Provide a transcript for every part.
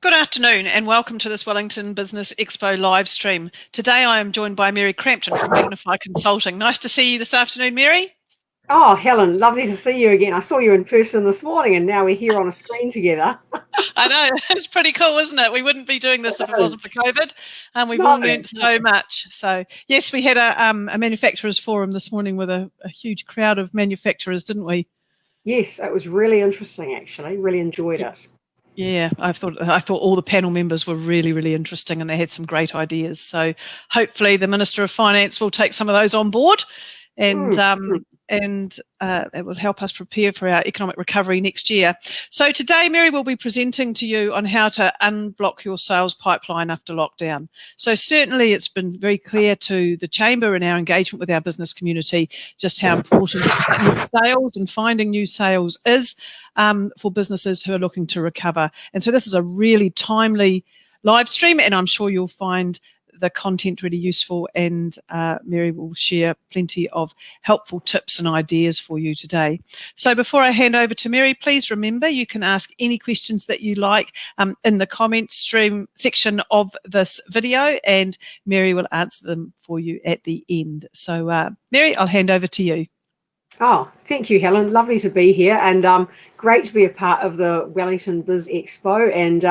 Good afternoon and welcome to this Wellington Business Expo live stream. Today I am joined by Mary Crampton from Magnify Consulting. Nice to see you this afternoon, Mary. Oh, Helen, lovely to see you again. I saw you in person this morning and now we're here on a screen together. I know, it's pretty cool, isn't it? We wouldn't be doing this if it wasn't for COVID, and we've all learnt so much. So, yes, we had a manufacturers forum this morning with a huge crowd of manufacturers, didn't we? Yes, it was really interesting, actually. Really enjoyed it. Yeah, I thought all the panel members were really, really interesting and they had some great ideas. So hopefully the Minister of Finance will take some of those on board and it will help us prepare for our economic recovery next year. So today, Mary will be presenting to you on how to unblock your sales pipeline after lockdown. So certainly it's been very clear to the Chamber and our engagement with our business community just how important sales and finding new sales is for businesses who are looking to recover. And so this is a really timely live stream, and I'm sure you'll find the content really useful, and Mary will share plenty of helpful tips and ideas for you today. So before I hand over to Mary, please remember you can ask any questions that you like in the comments stream section of this video, and Mary will answer them for you at the end. So Mary, I'll hand over to you. Oh, thank you, Helen. Lovely to be here, and great to be a part of the Wellington Biz Expo. And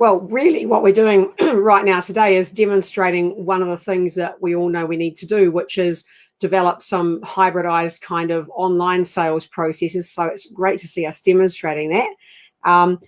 well, really what we're doing right now today is demonstrating one of the things that we all know we need to do, which is develop some hybridized kind of online sales processes. So it's great to see us demonstrating that.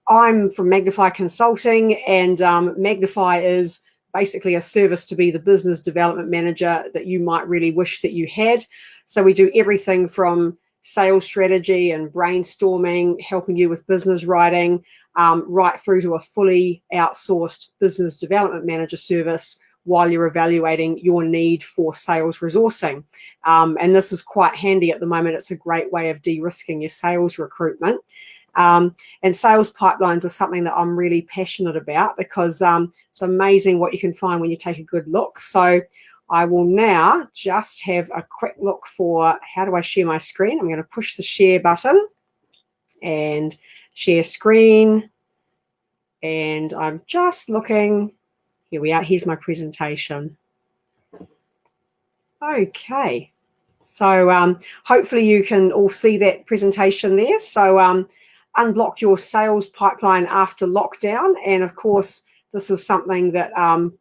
I'm from Magnify Consulting, and Magnify is basically a service to be the business development manager that you might really wish that you had. So we do everything from sales strategy and brainstorming, helping you with business writing, right through to a fully outsourced business development manager service while you're evaluating your need for sales resourcing. And this is quite handy at the moment. It's a great way of de-risking your sales recruitment. And sales pipelines are something that I'm really passionate about because it's amazing what you can find when you take a good look. So I will now just have a quick look for how do I share my screen. I'm going to push the share button and share screen. And I'm just looking. Here we are. Here's my presentation. Okay. So hopefully you can all see that presentation there. So unblock your sales pipeline after lockdown. And of course, this is something that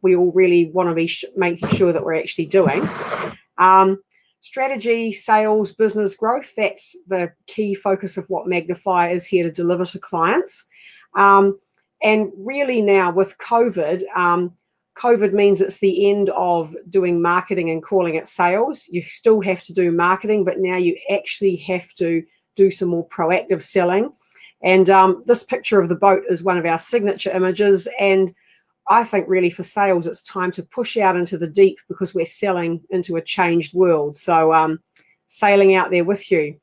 we all really want to be making sure that we're actually doing. Strategy, sales, business growth, that's the key focus of what Magnify is here to deliver to clients. And really now with COVID, COVID means it's the end of doing marketing and calling it sales. You still have to do marketing, but now you actually have to do some more proactive selling. And this picture of the boat is one of our signature images. And I think really for sales, it's time to push out into the deep because we're selling into a changed world. So sailing out there with you.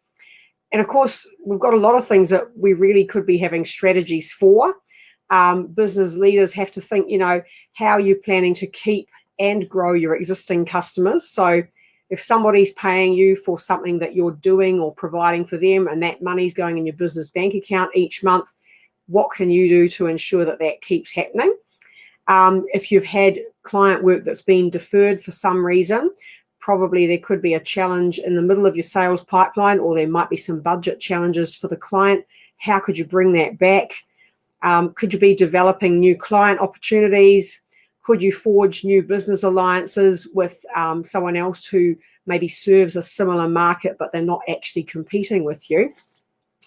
And of course, we've got a lot of things that we really could be having strategies for. Business leaders have to think, you know, how are you planning to keep and grow your existing customers? So if somebody's paying you for something that you're doing or providing for them and that money's going in your business bank account each month, what can you do to ensure that that keeps happening? If you've had client work that's been deferred for some reason, probably there could be a challenge in the middle of your sales pipeline, or there might be some budget challenges for the client. How could you bring that back? Could you be developing new client opportunities? Could you forge new business alliances with someone else who maybe serves a similar market, but they're not actually competing with you?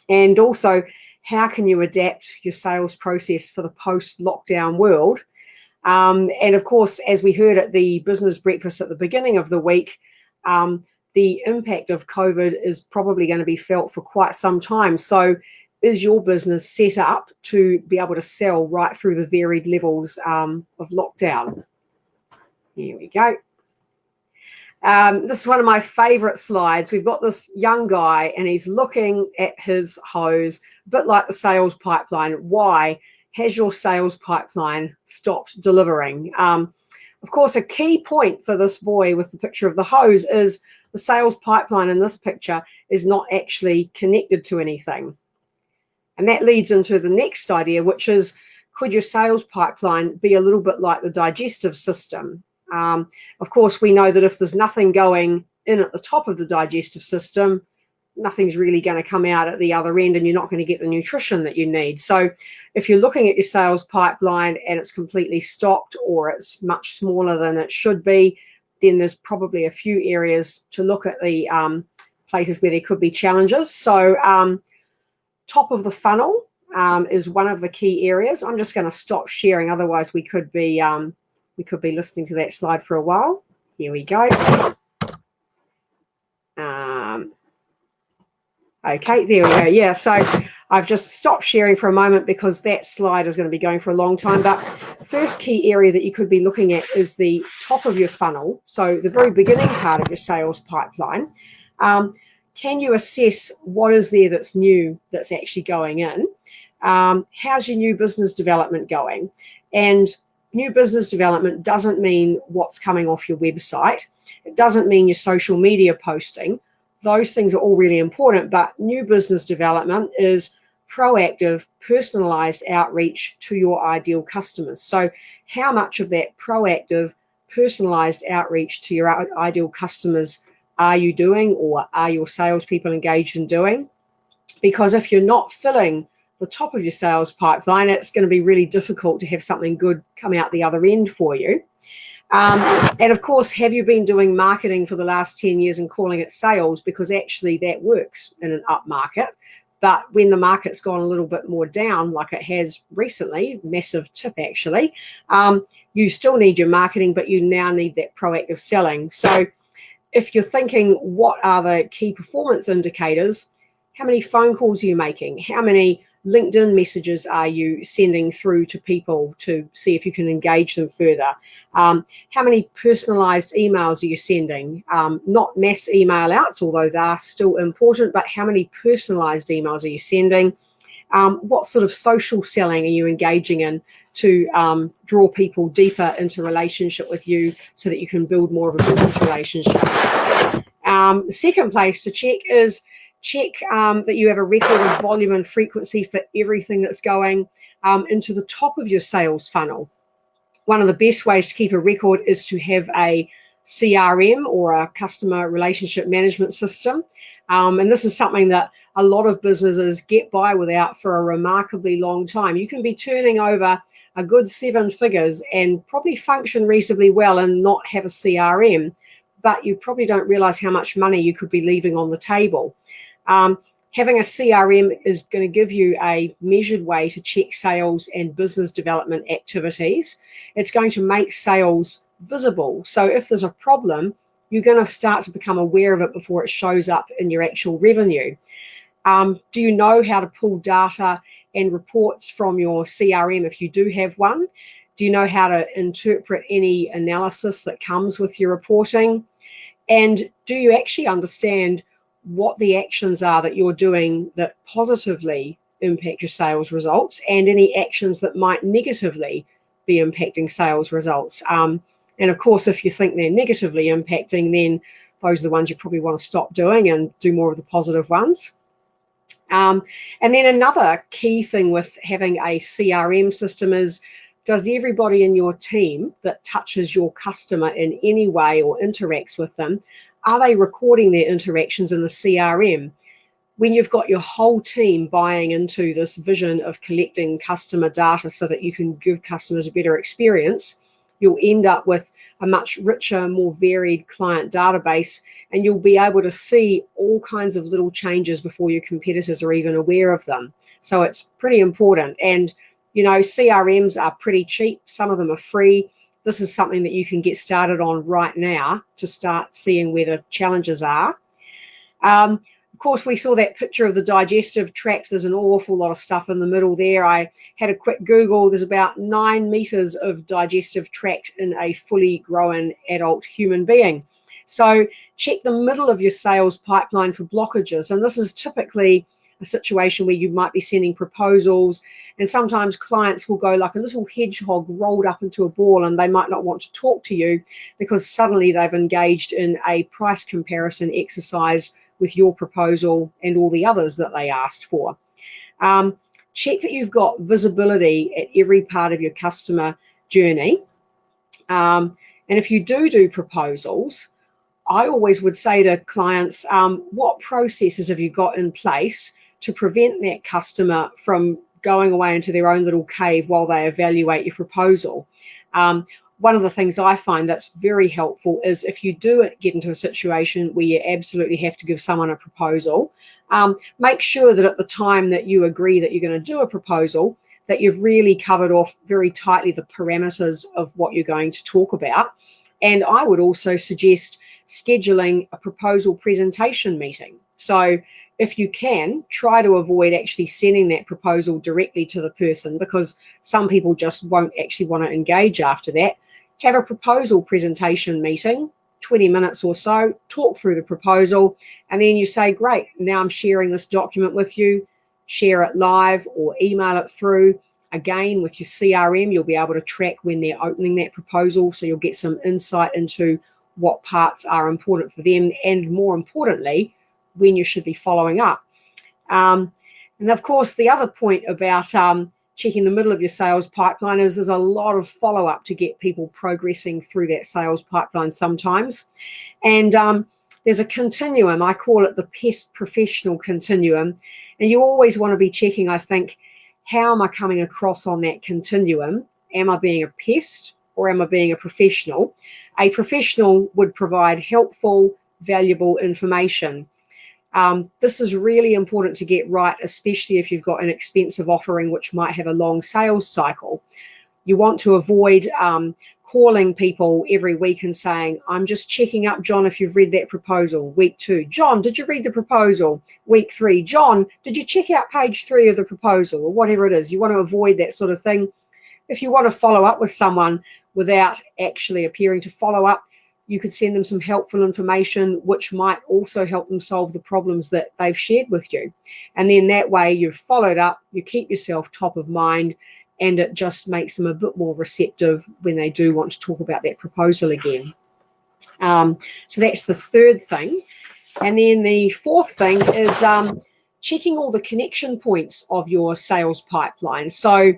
And also, how can you adapt your sales process for the post-lockdown world? And of course, as we heard at the business breakfast at the beginning of the week, the impact of COVID is probably going to be felt for quite some time. So is your business set up to be able to sell right through the varied levels of lockdown? Here we go. This is one of my favorite slides. We've got this young guy and he's looking at his hose, a bit like the sales pipeline. Why has your sales pipeline stopped delivering? Of course, a key point for this boy with the picture of the hose is the sales pipeline in this picture is not actually connected to anything. And that leads into the next idea, which is could your sales pipeline be a little bit like the digestive system? Of course, we know that if there's nothing going in at the top of the digestive system, nothing's really going to come out at the other end, and you're not going to get the nutrition that you need. So if you're looking at your sales pipeline and it's completely stocked, or it's much smaller than it should be, then there's probably a few areas to look at, the places where there could be challenges. So top of the funnel is one of the key areas. I'm just going to stop sharing, otherwise we could be listening to that slide for a while. Here we go. Okay, there we go. Yeah, so I've just stopped sharing for a moment because that slide is going to be going for a long time. But the first key area that you could be looking at is the top of your funnel, so the very beginning part of your sales pipeline. Can you assess what is there that's new that's actually going in? How's your new business development going? And new business development doesn't mean what's coming off your website. It doesn't mean your social media posting. Those things are all really important, but new business development is proactive, personalized outreach to your ideal customers. So how much of that proactive, personalized outreach to your ideal customers are you doing, or are your salespeople engaged in doing? Because if you're not filling the top of your sales pipeline, it's going to be really difficult to have something good come out the other end for you. And of course, have you been doing marketing for the last 10 years and calling it sales? Because actually that works in an up market. But when the market's gone a little bit more down, like it has recently, massive tip actually, you still need your marketing, but you now need that proactive selling. So if you're thinking, what are the key performance indicators? How many phone calls are you making? How many LinkedIn messages are you sending through to people to see if you can engage them further? How many personalized emails are you sending? Not mass email outs, although they're still important, but how many personalized emails are you sending? What sort of social selling are you engaging in to draw people deeper into relationship with you so that you can build more of a business relationship? The second place to check is that you have a record of volume and frequency for everything that's going into the top of your sales funnel. One of the best ways to keep a record is to have a CRM, or a customer relationship management system. And this is something that a lot of businesses get by without for a remarkably long time. You can be turning over a good 7 figures and probably function reasonably well and not have a CRM, but you probably don't realize how much money you could be leaving on the table. Having a CRM is going to give you a measured way to check sales and business development activities. It's going to make sales visible. So if there's a problem, you're going to start to become aware of it before it shows up in your actual revenue. Do you know how to pull data and reports from your CRM if you do have one? Do you know how to interpret any analysis that comes with your reporting? And do you actually understand what the actions are that you're doing that positively impact your sales results, and any actions that might negatively be impacting sales results? And of course, if you think they're negatively impacting, then those are the ones you probably want to stop doing and do more of the positive ones. And then another key thing with having a CRM system is, does everybody in your team that touches your customer in any way or interacts with them, are they recording their interactions in the CRM? When you've got your whole team buying into this vision of collecting customer data so that you can give customers a better experience, you'll end up with a much richer, more varied client database, and you'll be able to see all kinds of little changes before your competitors are even aware of them. So it's pretty important. And, you know, CRMs are pretty cheap. Some of them are free. This is something that you can get started on right now to start seeing where the challenges are. Of course, we saw that picture of the digestive tract. There's an awful lot of stuff in the middle there. I had a quick Google. There's about 9 meters of digestive tract in a fully grown adult human being. So check the middle of your sales pipeline for blockages. And this is typically a situation where you might be sending proposals, and sometimes clients will go like a little hedgehog rolled up into a ball, and they might not want to talk to you because suddenly they've engaged in a price comparison exercise with your proposal and all the others that they asked for. check that you've got visibility at every part of your customer journey. And if you do proposals, I always would say to clients, what processes have you got in place to prevent that customer from going away into their own little cave while they evaluate your proposal? One of the things I find that's very helpful is if you do get into a situation where you absolutely have to give someone a proposal, make sure that at the time that you agree that you're going to do a proposal, that you've really covered off very tightly the parameters of what you're going to talk about. And I would also suggest scheduling a proposal presentation meeting. So if you can, try to avoid actually sending that proposal directly to the person, because some people just won't actually want to engage after that. Have a proposal presentation meeting, 20 minutes or so, talk through the proposal, and then you say, great, now I'm sharing this document with you. Share it live or email it through. Again, with your CRM, you'll be able to track when they're opening that proposal, so you'll get some insight into what parts are important for them, and more importantly, when you should be following up. And of course, the other point about checking the middle of your sales pipeline is there's a lot of follow-up to get people progressing through that sales pipeline sometimes. And there's a continuum, I call it the pest professional continuum. And you always want to be checking, I think, how am I coming across on that continuum? Am I being a pest or am I being a professional? A professional would provide helpful, valuable information. This is really important to get right, especially if you've got an expensive offering which might have a long sales cycle. You want to avoid calling people every week and saying, I'm just checking up, John, if you've read that proposal. Week 2, John, did you read the proposal? Week 3, John, did you check out page 3 of the proposal? Or whatever it is. You want to avoid that sort of thing. If you want to follow up with someone without actually appearing to follow up, you could send them some helpful information which might also help them solve the problems that they've shared with you. And then that way you've followed up, you keep yourself top of mind, and it just makes them a bit more receptive when they do want to talk about that proposal again. So that's the third thing. And then the fourth thing is checking all the connection points of your sales pipeline. So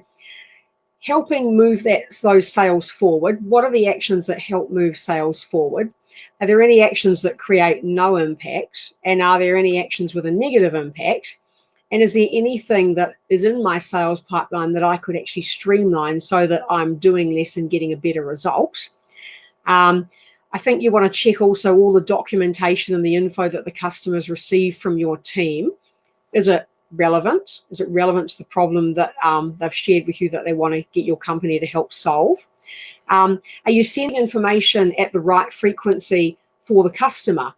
helping move those sales forward. What are the actions that help move sales forward? Are there any actions that create no impact? And are there any actions with a negative impact? And is there anything that is in my sales pipeline that I could actually streamline so that I'm doing less and getting a better result? I think you want to check also all the documentation and the info that the customers receive from your team. Is it relevant? Is it relevant to the problem that they've shared with you that they want to get your company to help solve? Are you sending information at the right frequency for the customer?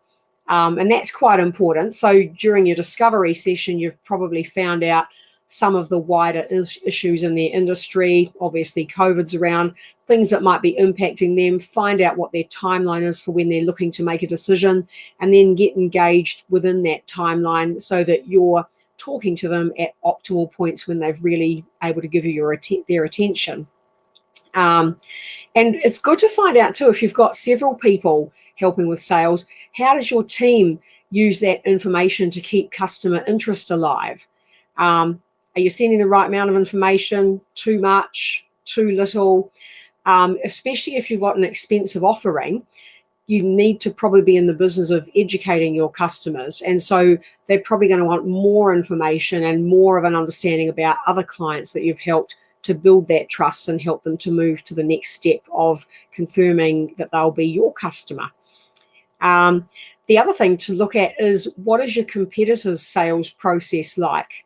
And that's quite important. So during your discovery session, you've probably found out some of the wider issues in their industry. Obviously, COVID's around, things that might be impacting them. Find out what their timeline is for when they're looking to make a decision, and then get engaged within that timeline so that you're talking to them at optimal points when they've really able to give you their attention. And it's good to find out too, if you've got several people helping with sales, how does your team use that information to keep customer interest alive? Are you sending the right amount of information? Too much? Too little? Especially if you've got an expensive offering, you need to probably be in the business of educating your customers. And so they're probably going to want more information and more of an understanding about other clients that you've helped to build that trust and help them to move to the next step of confirming that they'll be your customer. The other thing to look at is, what is your competitor's sales process like?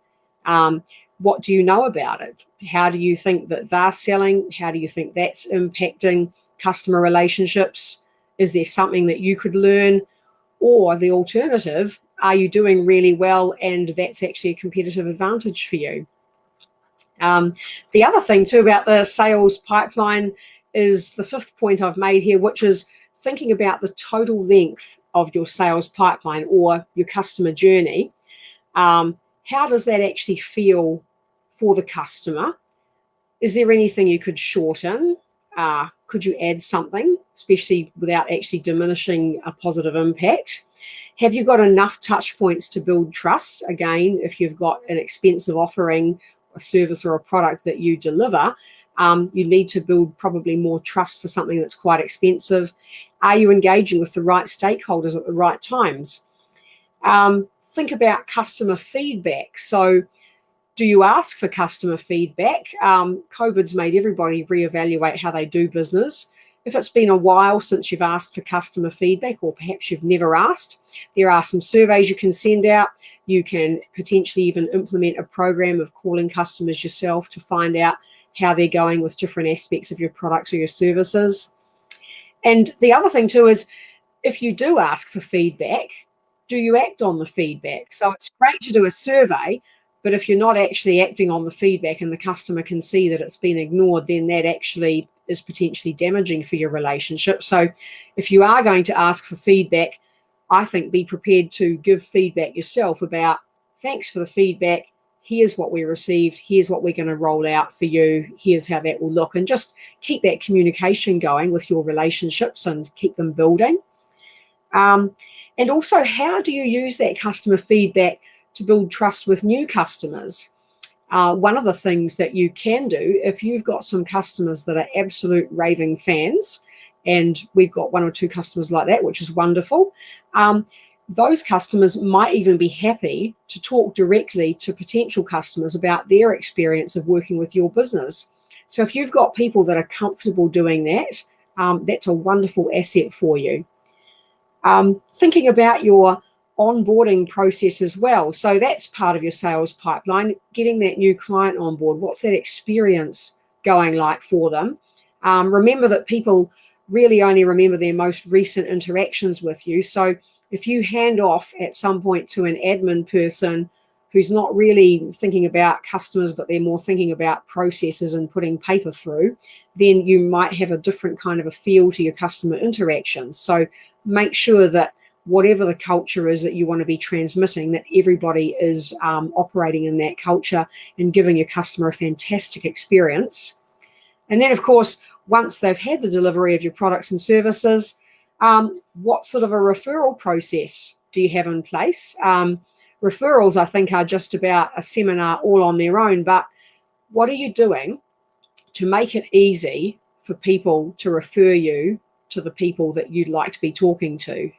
What do you know about it? How do you think that they're selling? How do you think that's impacting customer relationships? Is there something that you could learn? Or the alternative, are you doing really well and that's actually a competitive advantage for you? The other thing too about the sales pipeline is the fifth point I've made here, which is thinking about the total length of your sales pipeline or your customer journey. How does that actually feel for the customer? Is there anything you could shorten? Could you add something, especially without actually diminishing a positive impact? Have you got enough touch points to build trust? Again, if you've got an expensive offering a service or a product that you deliver, you need to build probably more trust for something that's quite expensive. Are you engaging with the right stakeholders at the right times? Think about customer feedback. So do you ask for customer feedback? COVID's made everybody reevaluate how they do business. If it's been a while since you've asked for customer feedback, or perhaps you've never asked, there are some surveys you can send out. You can potentially even implement a program of calling customers yourself to find out how they're going with different aspects of your products or your services. And the other thing too is, if you do ask for feedback, do you act on the feedback? So it's great to do a survey, but if you're not actually acting on the feedback and the customer can see that it's been ignored, then that actually is potentially damaging for your relationship. So if you are going to ask for feedback, I think be prepared to give feedback yourself about, thanks for the feedback, here's what we received, here's what we're going to roll out for you, here's how that will look, and just keep that communication going with your relationships and keep them building. And also, how do you use that customer feedback to build trust with new customers? One of the things that you can do, if you've got some customers that are absolute raving fans, and we've got 1 or 2 customers like that, which is wonderful, those customers might even be happy to talk directly to potential customers about their experience of working with your business. So if you've got people that are comfortable doing that, that's a wonderful asset for you. Thinking about your onboarding process as well. So that's part of your sales pipeline, getting that new client on board. What's that experience going like for them? Remember that people really only remember their most recent interactions with you. So if you hand off at some point to an admin person who's not really thinking about customers, but they're more thinking about processes and putting paper through, then you might have a different kind of a feel to your customer interactions. So make sure that whatever the culture is that you want to be transmitting, that everybody is operating in that culture and giving your customer a fantastic experience. And then, of course, once they've had the delivery of your products and services, what sort of a referral process do you have in place? Referrals, I think, are just about a seminar all on their own, but what are you doing to make it easy for people to refer you to the people that you'd like to be talking to?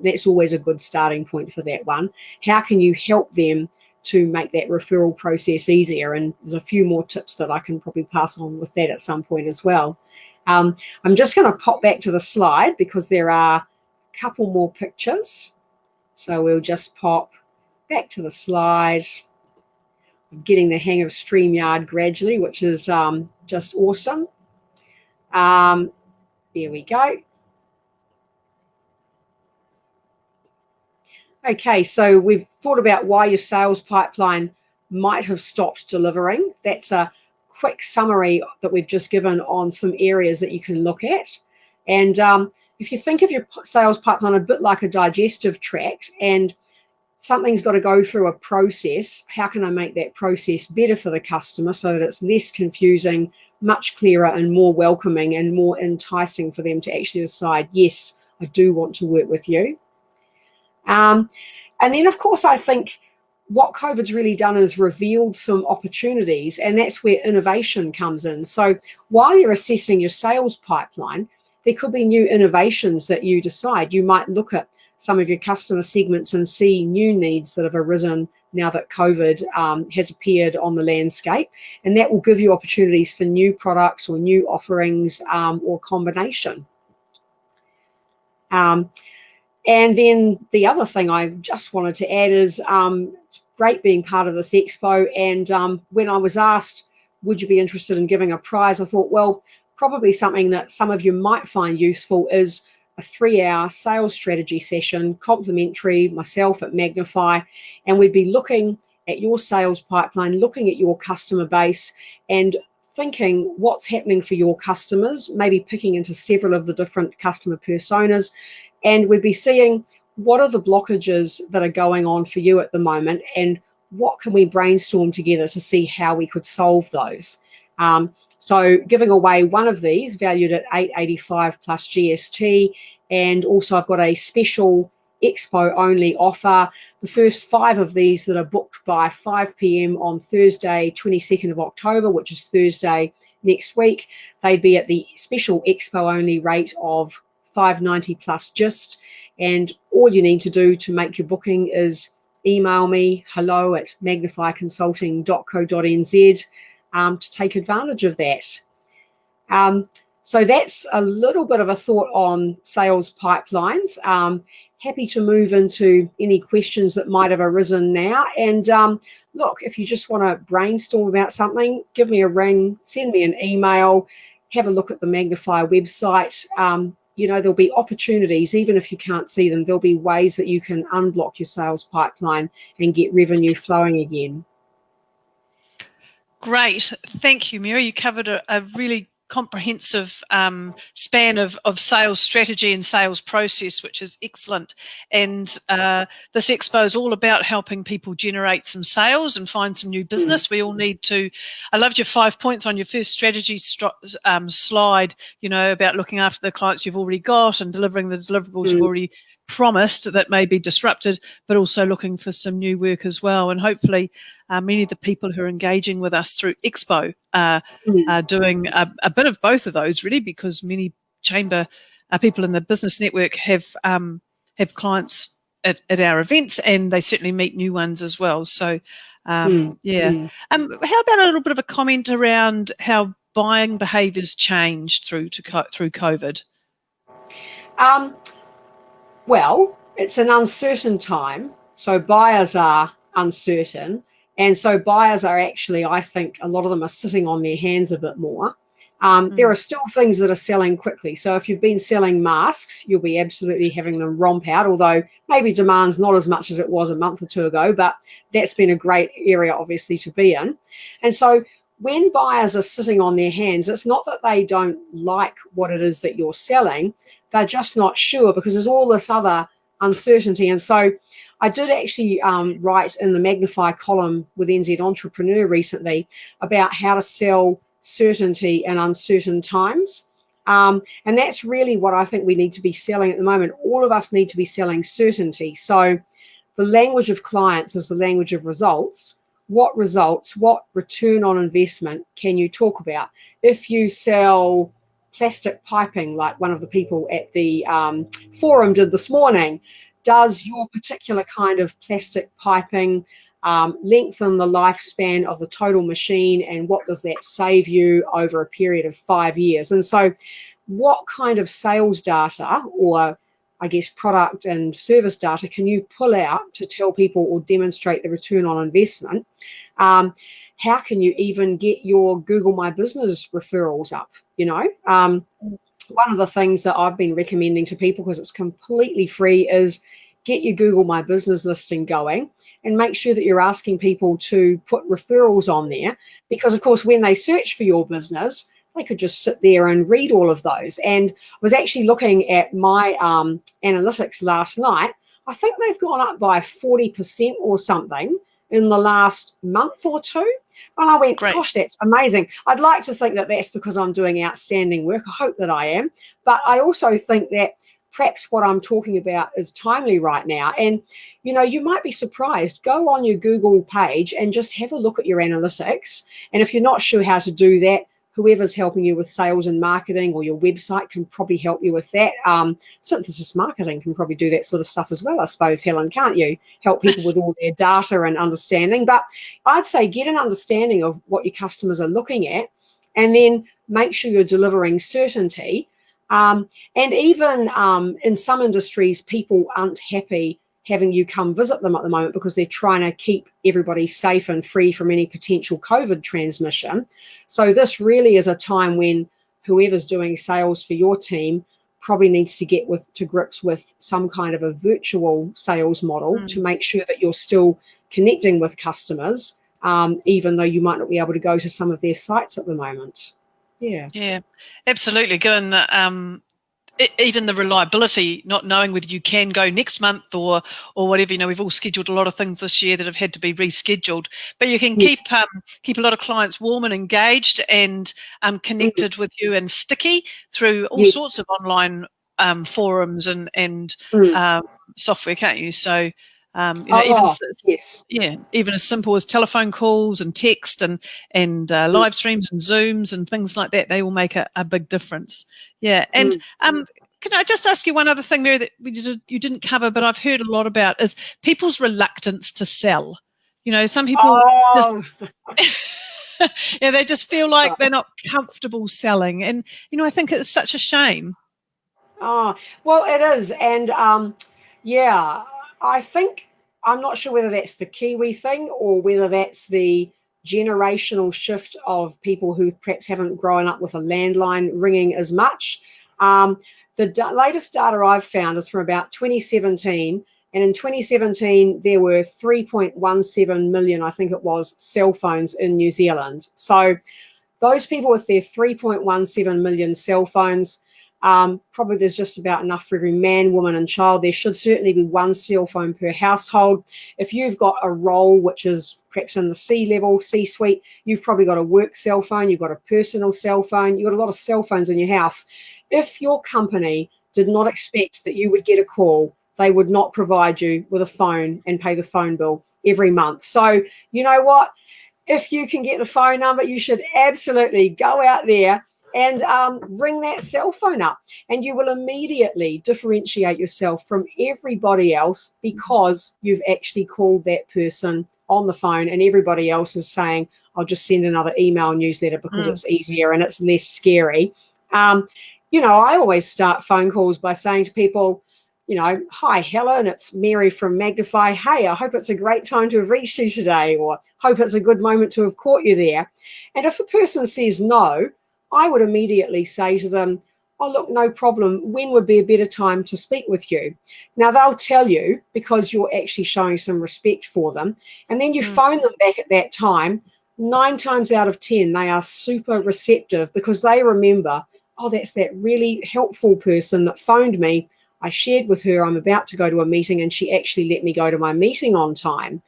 That's always a good starting point for that one. How can you help them to make that referral process easier? And there's a few more tips that I can probably pass on with that at some point as well. I'm just going to pop back to the slide because there are a couple more pictures. So we'll just pop back to the slide. I'm getting the hang of StreamYard gradually, which is just awesome. There we go. Okay, so we've thought about why your sales pipeline might have stopped delivering. That's a quick summary that we've just given on some areas that you can look at. And if you think of your sales pipeline a bit like a digestive tract, and something's got to go through a process, how can I make that process better for the customer so that it's less confusing, much clearer and more welcoming and more enticing for them to actually decide, yes, I do want to work with you. And then, of course, I think what COVID's really done is revealed some opportunities, and that's where innovation comes in. So while you're assessing your sales pipeline, there could be new innovations that you decide. You might look at some of your customer segments and see new needs that have arisen now that COVID has appeared on the landscape, and that will give you opportunities for new products or new offerings or combination. And then the other thing I just wanted to add is it's great being part of this expo. And when I was asked, would you be interested in giving a prize, I thought, well, probably something that some of you might find useful is a 3-hour sales strategy session, complimentary, myself at Magnify, and we'd be looking at your sales pipeline, looking at your customer base and thinking what's happening for your customers, maybe picking into several of the different customer personas. And we'd be seeing what are the blockages that are going on for you at the moment and what can we brainstorm together to see how we could solve those. So giving away one of these valued at $885 plus GST, and also I've got a special Expo only offer. The first 5 of these that are booked by 5 p.m. on Thursday, 22nd of October, which is Thursday next week, they'd be at the special Expo only rate of $5.90 plus gist. And all you need to do to make your booking is email me hello@magnifyconsulting.co.nz to take advantage of that. So that's a little bit of a thought on sales pipelines. Happy to move into any questions that might have arisen now. And look, if you just want to brainstorm about something, give me a ring, send me an email, have a look at the Magnify website. You know, there'll be opportunities, even if you can't see them, there'll be ways that you can unblock your sales pipeline and get revenue flowing again. Great. Thank you, Mary. You covered a really comprehensive span of sales strategy and sales process, which is excellent. And this expo is all about helping people generate some sales and find some new business. We all need to. I loved your 5 points on your first strategy slide, you know, about looking after the clients you've already got and delivering the deliverables you've already promised that may be disrupted, but also looking for some new work as well. And hopefully many of the people who are engaging with us through Expo are doing a bit of both of those, really, because many chamber people in the business network have clients at our events, and they certainly meet new ones as well. So, how about a little bit of a comment around how buying behaviours changed through COVID? Well, it's an uncertain time, so buyers are uncertain. And so buyers are actually, I think, a lot of them are sitting on their hands a bit more. There are still things that are selling quickly. So if you've been selling masks, you'll be absolutely having them romp out, although maybe demand's not as much as it was a month or two ago, but that's been a great area, obviously, to be in. And so when buyers are sitting on their hands, it's not that they don't like what it is that you're selling. They're just not sure because there's all this other uncertainty. And so I did actually write in the Magnify column with NZ Entrepreneur recently about how to sell certainty in uncertain times. And that's really what I think we need to be selling at the moment. All of us need to be selling certainty. So the language of clients is the language of results. What results, what return on investment can you talk about? If you sell plastic piping, like one of the people at the forum did this morning, does your particular kind of plastic piping lengthen the lifespan of the total machine, and what does that save you over a period of 5 years? And so what kind of sales data, or I guess product and service data, can you pull out to tell people or demonstrate the return on investment? How can you even get your Google My Business referrals up, you know? One of the things that I've been recommending to people, because it's completely free, is get your Google My Business listing going and make sure that you're asking people to put referrals on there, because of course when they search for your business, they could just sit there and read all of those. And I was actually looking at my analytics last night. I think they've gone up by 40% or something in the last month or two. And I went, Great. Gosh, that's amazing. I'd like to think that that's because I'm doing outstanding work. I hope that I am. But I also think that perhaps what I'm talking about is timely right now. And, you know, you might be surprised. Go on your Google page and just have a look at your analytics. And if you're not sure how to do that, whoever's helping you with sales and marketing, or your website can probably help you with that. Synthesis marketing can probably do that sort of stuff as well, I suppose, Helen, can't you? Help people with all their data and understanding. But I'd say get an understanding of what your customers are looking at, and then make sure you're delivering certainty. And even in some industries, people aren't happy having you come visit them at the moment because they're trying to keep everybody safe and free from any potential COVID transmission. So this really is a time when whoever's doing sales for your team probably needs to get to grips with some kind of a virtual sales model to make sure that you're still connecting with customers, even though you might not be able to go to some of their sites at the moment. Yeah, absolutely. Given that even the reliability, not knowing whether you can go next month or whatever. You know, we've all scheduled a lot of things this year that have had to be rescheduled, but you can keep a lot of clients warm and engaged and connected with you and sticky through all sorts of online forums and software, can't you? So Yes. even as simple as telephone calls and text and live streams and Zooms and things like that, they will make a big difference. Yeah, and can I just ask you one other thing, Mary, that you didn't cover, but I've heard a lot about, is people's reluctance to sell. Some people they just feel like they're not comfortable selling, and I think it's such a shame. Oh, well, it is. And I think, I'm not sure whether that's the Kiwi thing or whether that's the generational shift of people who perhaps haven't grown up with a landline ringing as much. The latest data I've found is from about 2017. And in 2017, there were 3.17 million, I think it was, cell phones in New Zealand. So those people with their 3.17 million cell phones, probably there's just about enough for every man, woman, and child. There should certainly be one cell phone per household. If you've got a role which is perhaps in the C-suite, you've probably got a work cell phone, you've got a personal cell phone, you've got a lot of cell phones in your house. If your company did not expect that you would get a call, they would not provide you with a phone and pay the phone bill every month. So you know what? If you can get the phone number, you should absolutely go out there and ring that cell phone up, and you will immediately differentiate yourself from everybody else because you've actually called that person on the phone, and everybody else is saying, I'll just send another email newsletter because it's easier and it's less scary. I always start phone calls by saying to people, hi, Helen, it's Mary from Magnify. Hey, I hope it's a great time to have reached you today, or hope it's a good moment to have caught you there. And if a person says no, I would immediately say to them, oh, look, no problem. When would be a better time to speak with you? Now, they'll tell you because you're actually showing some respect for them. And then you phone them back at that time. 9 times out of 10, they are super receptive because they remember, oh, that's that really helpful person that phoned me. I shared with her I'm about to go to a meeting and she actually let me go to my meeting on time.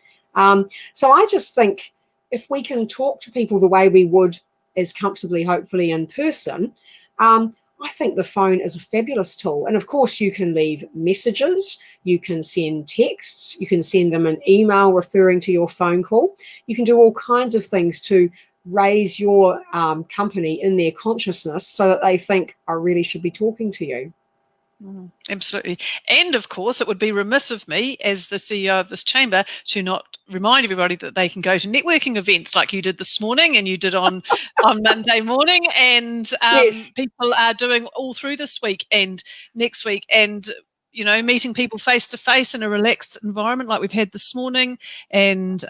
So I just think if we can talk to people the way we would as comfortably, hopefully, in person, I think the phone is a fabulous tool. And of course, you can leave messages, you can send texts, you can send them an email referring to your phone call. You can do all kinds of things to raise your company in their consciousness so that they think, I really should be talking to you. Absolutely. And of course, it would be remiss of me as the CEO of this chamber to not remind everybody that they can go to networking events like you did this morning and you did on Monday morning, and Yes. people are doing all through this week and next week, and meeting people face to face in a relaxed environment like we've had this morning, and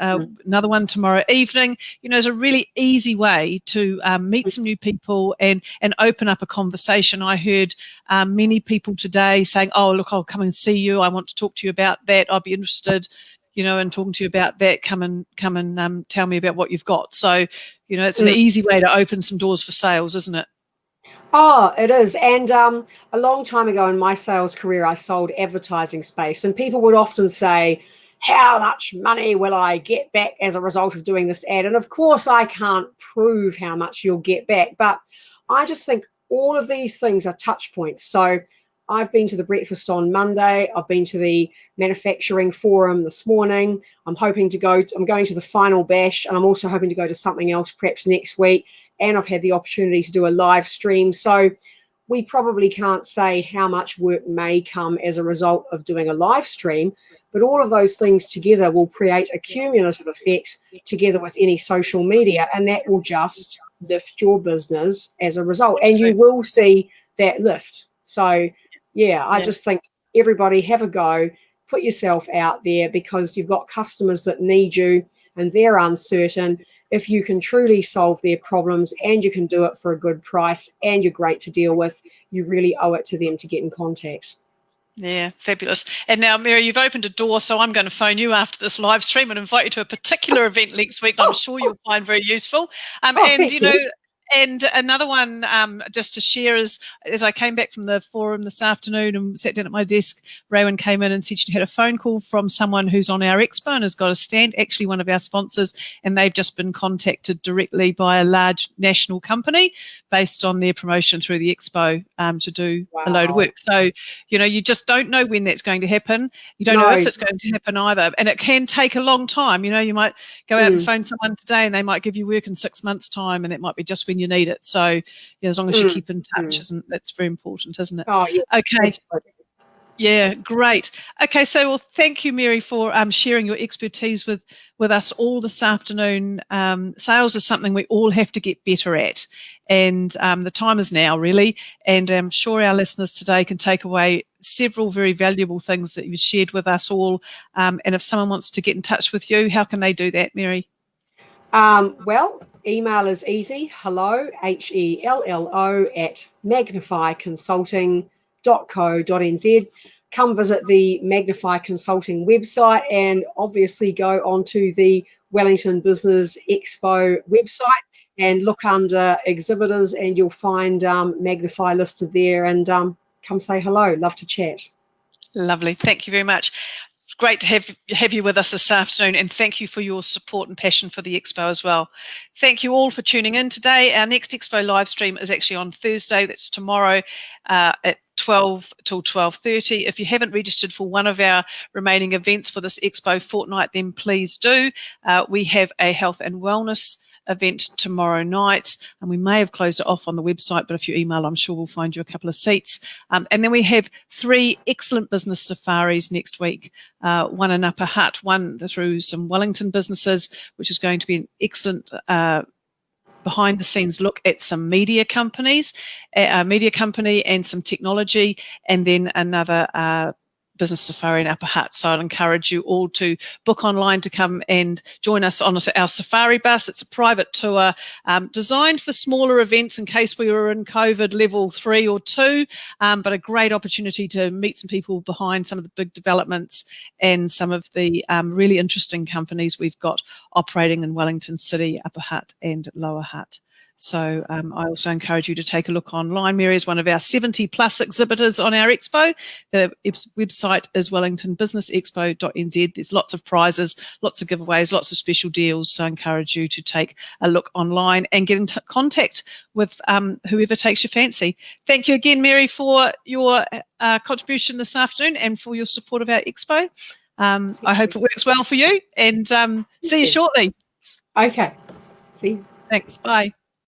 another one tomorrow evening, is a really easy way to meet some new people and open up a conversation. I heard many people today saying, oh, look, I'll come and see you. I want to talk to you about that. I'd be interested, in talking to you about that. Come and tell me about what you've got. So, it's an easy way to open some doors for sales, isn't it? Oh, it is. And a long time ago in my sales career, I sold advertising space, and people would often say, how much money will I get back as a result of doing this ad? And of course, I can't prove how much you'll get back, but I just think all of these things are touch points. So I've been to the breakfast on Monday. I've been to the manufacturing forum this morning. I'm going to the final bash, and I'm also hoping to go to something else perhaps next week. And I've had the opportunity to do a live stream. So we probably can't say how much work may come as a result of doing a live stream, but all of those things together will create a cumulative effect together with any social media, and that will just lift your business as a result. And you will see that lift. So, I just think everybody have a go, put yourself out there, because you've got customers that need you and they're uncertain. If you can truly solve their problems and you can do it for a good price and you're great to deal with, you really owe it to them to get in contact. Yeah, fabulous. And now, Mary, you've opened a door, so I'm going to phone you after this live stream and invite you to a particular event next week that I'm sure you'll find very useful. And, And another one, just to share, is as I came back from the forum this afternoon and sat down at my desk, Raywin came in and said she'd had a phone call from someone who's on our Expo and has got a stand, actually one of our sponsors, and they've just been contacted directly by a large national company based on their promotion through the Expo to do a load of work. So, you know, you just don't know when that's going to happen. You don't know if it's going to happen either. And it can take a long time. You know, you might go out and phone someone today and they might give you work in 6 months' time, and that might be just when you need it. So, you know, as long as you keep in touch, that's very important, isn't it? Oh, yeah. Okay. Absolutely. Yeah, great. Okay, so well, thank you, Mary, for sharing your expertise with us all this afternoon. Sales is something we all have to get better at, and the time is now, really. And I'm sure our listeners today can take away several very valuable things that you've shared with us all. And if someone wants to get in touch with you, how can they do that, Mary? Well, email is easy. Hello, HELLO at magnifyconsulting.co.nz. Come visit the Magnify Consulting website and obviously go onto the Wellington Business Expo website and look under exhibitors, and you'll find Magnify listed there, and come say hello. Love to chat. Lovely. Thank you very much. Great to have you with us this afternoon, and thank you for your support and passion for the Expo as well. Thank you all for tuning in today. Our next Expo live stream is actually on Thursday. That's tomorrow at 12 till 12:30. If you haven't registered for one of our remaining events for this Expo fortnight, then please do. We have a health and wellness event tomorrow night, and we may have closed it off on the website, but if you email, I'm sure we'll find you a couple of seats. And then we have 3 excellent business safaris next week, one in Upper Hutt, one through some Wellington businesses, which is going to be an excellent behind the scenes look at some media company and some technology, and then another business safari in Upper Hutt. So I'd encourage you all to book online to come and join us on our safari bus. It's a private tour designed for smaller events in case we were in COVID level 3 or 2, but a great opportunity to meet some people behind some of the big developments and some of the really interesting companies we've got operating in Wellington City, Upper Hutt and Lower Hutt. So I also encourage you to take a look online. Mary is one of our 70 plus exhibitors on our Expo. The website is wellingtonbusinessexpo.nz. There's lots of prizes, lots of giveaways, lots of special deals. So I encourage you to take a look online and get in contact with whoever takes your fancy. Thank you again, Mary, for your contribution this afternoon and for your support of our Expo. I hope it works well for you, and see you shortly. Okay. See you. Thanks. Bye.